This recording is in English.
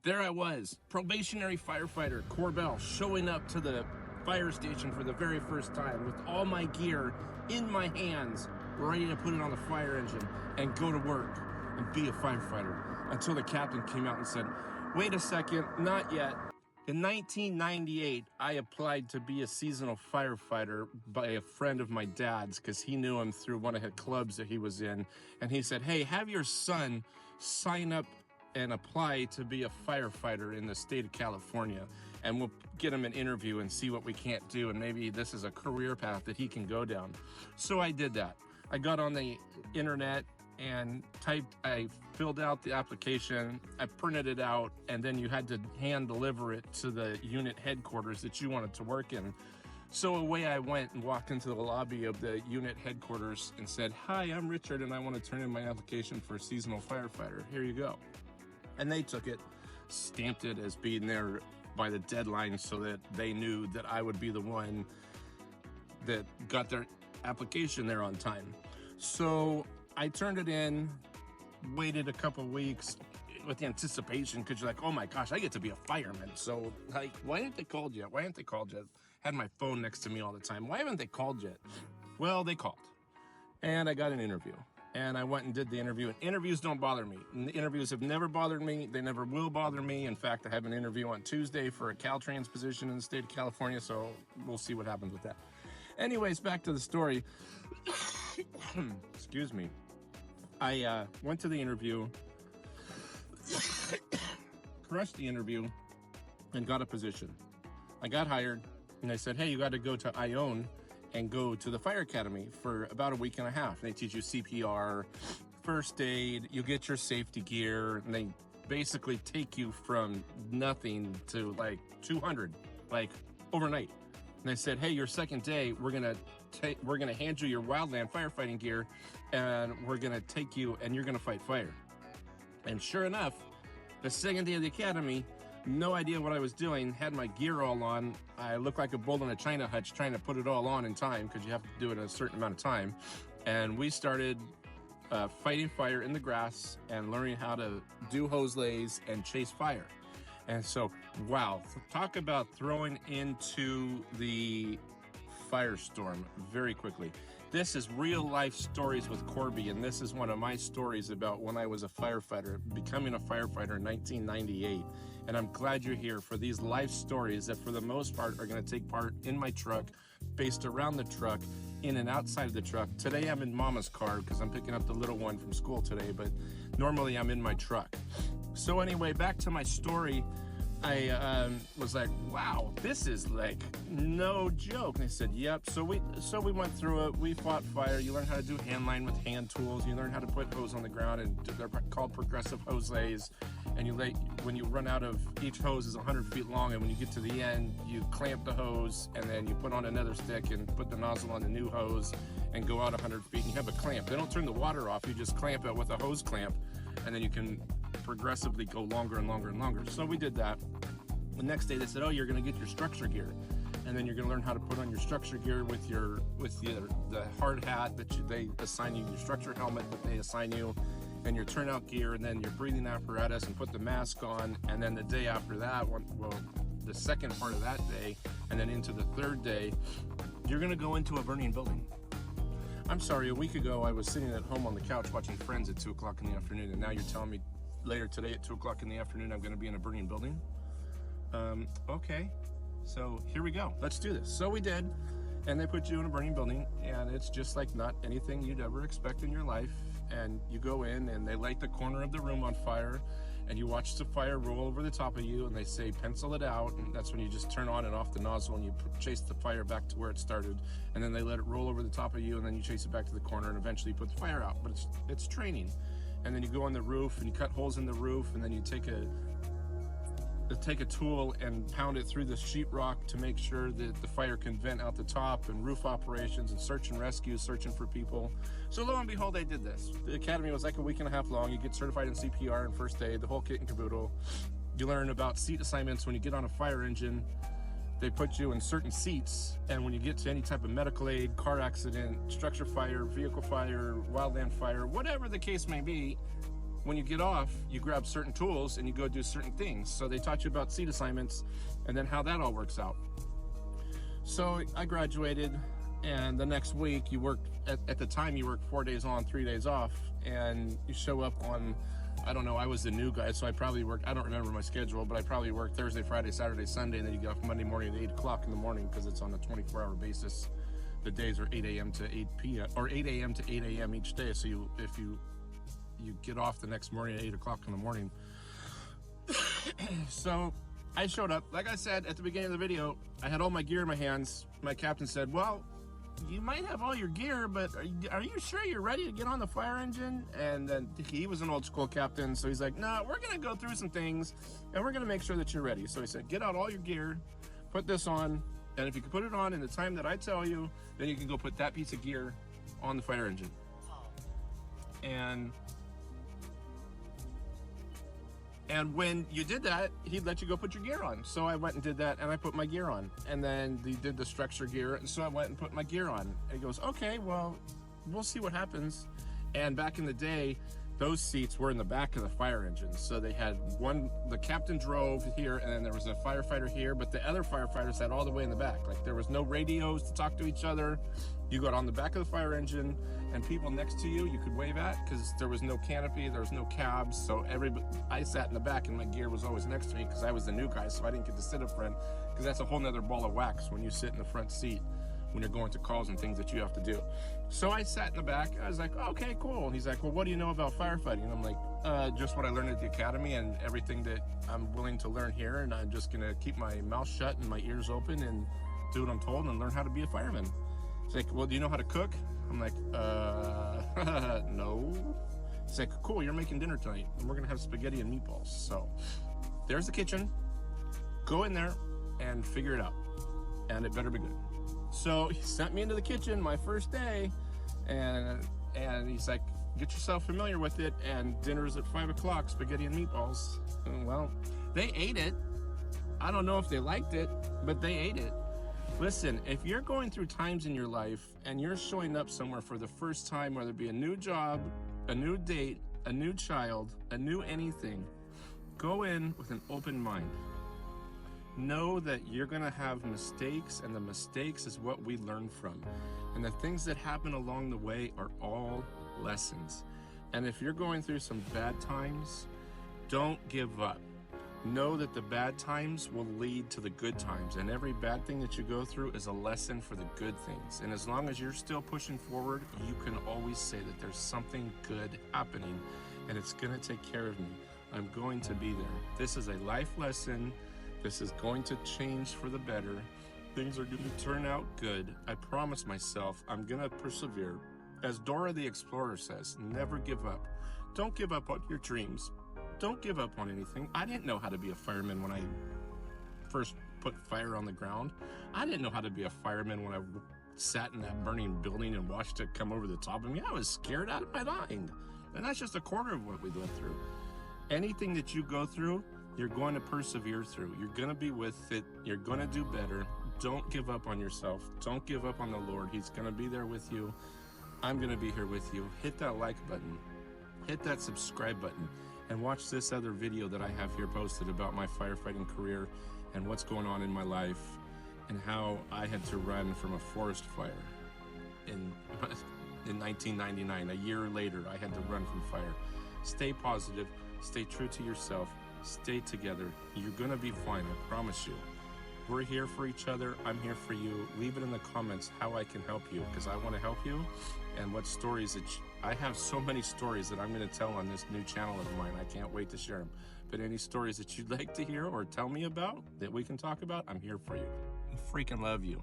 There I was, probationary firefighter Corby, showing up to the fire station for the very first time with all my gear in my hands, ready to put it on the fire engine and go to work and be a firefighter, until the captain came out and said, wait a second, not yet. In 1998, I applied to be a seasonal firefighter by a friend of my dad's, because he knew him through one of the clubs that he was in. And he said, hey, have your son sign up and apply to be a firefighter in the state of California, and we'll get him an interview and see what we can't do, and maybe this is a career path that he can go down. So I did that. I got on the internet and I filled out the application, I printed it out, and then you had to hand deliver it to the unit headquarters that you wanted to work in. So away I went and walked into the lobby of the unit headquarters and said, hi, I'm Richard, and I want to turn in my application for a seasonal firefighter. Here you go. And they took it, stamped it as being there by the deadline so that they knew that I would be the one that got their application there on time. So I turned it in, waited a couple weeks with the anticipation, because you're like, oh my gosh, I get to be a fireman. So like, why haven't they called yet? Why haven't they called yet? Had my phone next to me all the time. Why haven't they called yet? Well, they called. And I got an interview. And I went and did the interview. And interviews don't bother me. And the interviews have never bothered me. They never will bother me. In fact, I have an interview on Tuesday for a Caltrans position in the state of California, so we'll see what happens with that. Anyways, back to the story. Excuse me. I went to the interview, crushed the interview, and got a position. I got hired, and they said, hey, you got to go to Ione and go to the fire academy for about a week and a half. They teach you CPR, first aid, you get your safety gear, and they basically take you from nothing to like 200, like overnight. And they said, hey, your second day, we're gonna hand you your Wildland firefighting gear, and we're gonna take you and you're gonna fight fire. And sure enough, the second day of the academy, no idea what I was doing, had my gear all on. I looked like a bull in a china hutch trying to put it all on in time, because you have to do it in a certain amount of time. And we started fighting fire in the grass and learning how to do hose lays and chase fire. And so, wow, talk about throwing into the firestorm very quickly. This is real life stories with Corby, and this is one of my stories about when I was a firefighter, becoming a firefighter in 1998. And I'm glad you're here for these life stories that for the most part are going to take part in my truck, based around the truck, in and outside of the truck. Today I'm in mama's car because I'm picking up the little one from school today, but normally I'm in my truck. So anyway, back to my story. I was like, wow, this is like no joke. And they said, yep. So we went through it. We fought fire. You learn how to do hand line with hand tools. You learn how to put hose on the ground, and they're called progressive hose lays. And when you run out of, each hose is 100 feet long, and when you get to the end, you clamp the hose, and then you put on another stick and put the nozzle on the new hose and go out 100 feet, and you have a clamp. They don't turn the water off. You just clamp it with a hose clamp, and then you can progressively go longer and longer and longer. So we did that. The next day they said, oh, you're going to get your structure gear, and then you're going to learn how to put on your structure gear with the hard hat that they assign you, your structure helmet that they assign you, and your turnout gear, and then your breathing apparatus, and put the mask on. And then the day after that, the second part of that day, and then into the third day, you're going to go into a burning building. I'm sorry, a week ago I was sitting at home on the couch watching Friends at 2 o'clock in the afternoon, and now you're telling me later today at 2 o'clock in the afternoon I'm going to be in a burning building? Okay, so here we go. Let's do this. So we did, and they put you in a burning building, and it's just like not anything you'd ever expect in your life. And you go in, and they light the corner of the room on fire, and you watch the fire roll over the top of you, and they say pencil it out, and that's when you just turn on and off the nozzle and you chase the fire back to where it started, and then they let it roll over the top of you, and then you chase it back to the corner, and eventually you put the fire out. But it's training. And then you go on the roof and you cut holes in the roof, and then you take a tool and pound it through the sheetrock to make sure that the fire can vent out the top, and roof operations and search and rescue, searching for people. So lo and behold, I did this. The academy was like a week and a half long. You get certified in CPR and first aid, the whole kit and caboodle. You learn about seat assignments. When you get on a fire engine, they put you in certain seats, and when you get to any type of medical aid, car accident, structure fire, vehicle fire, wildland fire, whatever the case may be, when you get off, you grab certain tools and you go do certain things. So they taught you about seat assignments and then how that all works out. So I graduated, and the next week you worked, at the time you worked 4 days on, 3 days off, and you show up on, I don't know, I was the new guy, so I probably worked, I don't remember my schedule, but I probably worked Thursday, Friday, Saturday, Sunday, and then you get off Monday morning at 8 o'clock in the morning, because it's on a 24-hour basis. The days are 8 a.m. to 8 p.m. or 8 a.m. to 8 a.m. each day. So if you get off the next morning at 8 o'clock in the morning. So I showed up. Like I said at the beginning of the video, I had all my gear in my hands. My captain said, well, you might have all your gear, but are you sure you're ready to get on the fire engine? And then he was an old school captain, so he's like, no, we're gonna go through some things and we're gonna make sure that you're ready. So he said, get out all your gear, put this on, and if you can put it on in the time that I tell you, then you can go put that piece of gear on the fire engine. And when you did that, he'd let you go put your gear on. So I went and did that, and I put my gear on. And then he did the structure gear, and so I went and put my gear on. And he goes, okay, well, we'll see what happens. And back in the day, those seats were in the back of the fire engine. So they had one, the captain drove here, and then there was a firefighter here, but the other firefighters sat all the way in the back. Like, there was no radios to talk to each other. You got on the back of the fire engine, and people next to you could wave at, because there was no canopy, there was no cabs. So I sat in the back, and my gear was always next to me, because I was the new guy, so I didn't get to sit up front, because that's a whole nother ball of wax when you sit in the front seat when you're going to calls and things that you have to do. So I sat in the back. I was like, oh, okay, cool. And he's like, well, what do you know about firefighting? And I'm like, just what I learned at the academy and everything that I'm willing to learn here. And I'm just gonna keep my mouth shut and my ears open and do what I'm told and learn how to be a fireman. He's like, well, do you know how to cook? I'm like, no. He's like, cool, you're making dinner tonight, and we're gonna have spaghetti and meatballs. So there's the kitchen. Go in there and figure it out, and it better be good. So he sent me into the kitchen my first day, and he's like, get yourself familiar with it, and dinner's at 5 o'clock, spaghetti and meatballs. And well, they ate it. I don't know if they liked it, but they ate it. Listen, if you're going through times in your life and you're showing up somewhere for the first time, whether it be a new job, a new date, a new child, a new anything, go in with an open mind. Know that you're gonna have mistakes, and the mistakes is what we learn from. And the things that happen along the way are all lessons. And if you're going through some bad times, don't give up. Know that the bad times will lead to the good times, and every bad thing that you go through is a lesson for the good things. And as long as you're still pushing forward, you can always say that there's something good happening, and it's gonna take care of me. I'm going to be there. This is a life lesson. This is going to change for the better. Things are going to turn out good. I promise myself I'm going to persevere. As Dora the Explorer says, never give up. Don't give up on your dreams. Don't give up on anything. I didn't know how to be a fireman when I first put fire on the ground. I didn't know how to be a fireman when I sat in that burning building and watched it come over the top of me. I was scared out of my mind. And that's just a quarter of what we went through. Anything that you go through, you're going to persevere through. You're going to be with it. You're going to do better. Don't give up on yourself. Don't give up on the Lord. He's going to be there with you. I'm going to be here with you. Hit that like button. Hit that subscribe button. And watch this other video that I have here posted about my firefighting career and what's going on in my life and how I had to run from a forest fire in 1999. A year later, I had to run from fire. Stay positive. Stay true to yourself. Stay together. You're gonna be fine, I promise you. We're here for each other. I'm here for you. Leave it in the comments how I can help you, because I want to help you, and what stories that I have so many stories that I'm going to tell on this new channel of mine. I can't wait to share them. But any stories that you'd like to hear or tell me about that we can talk about, I'm here for you. I freaking love you.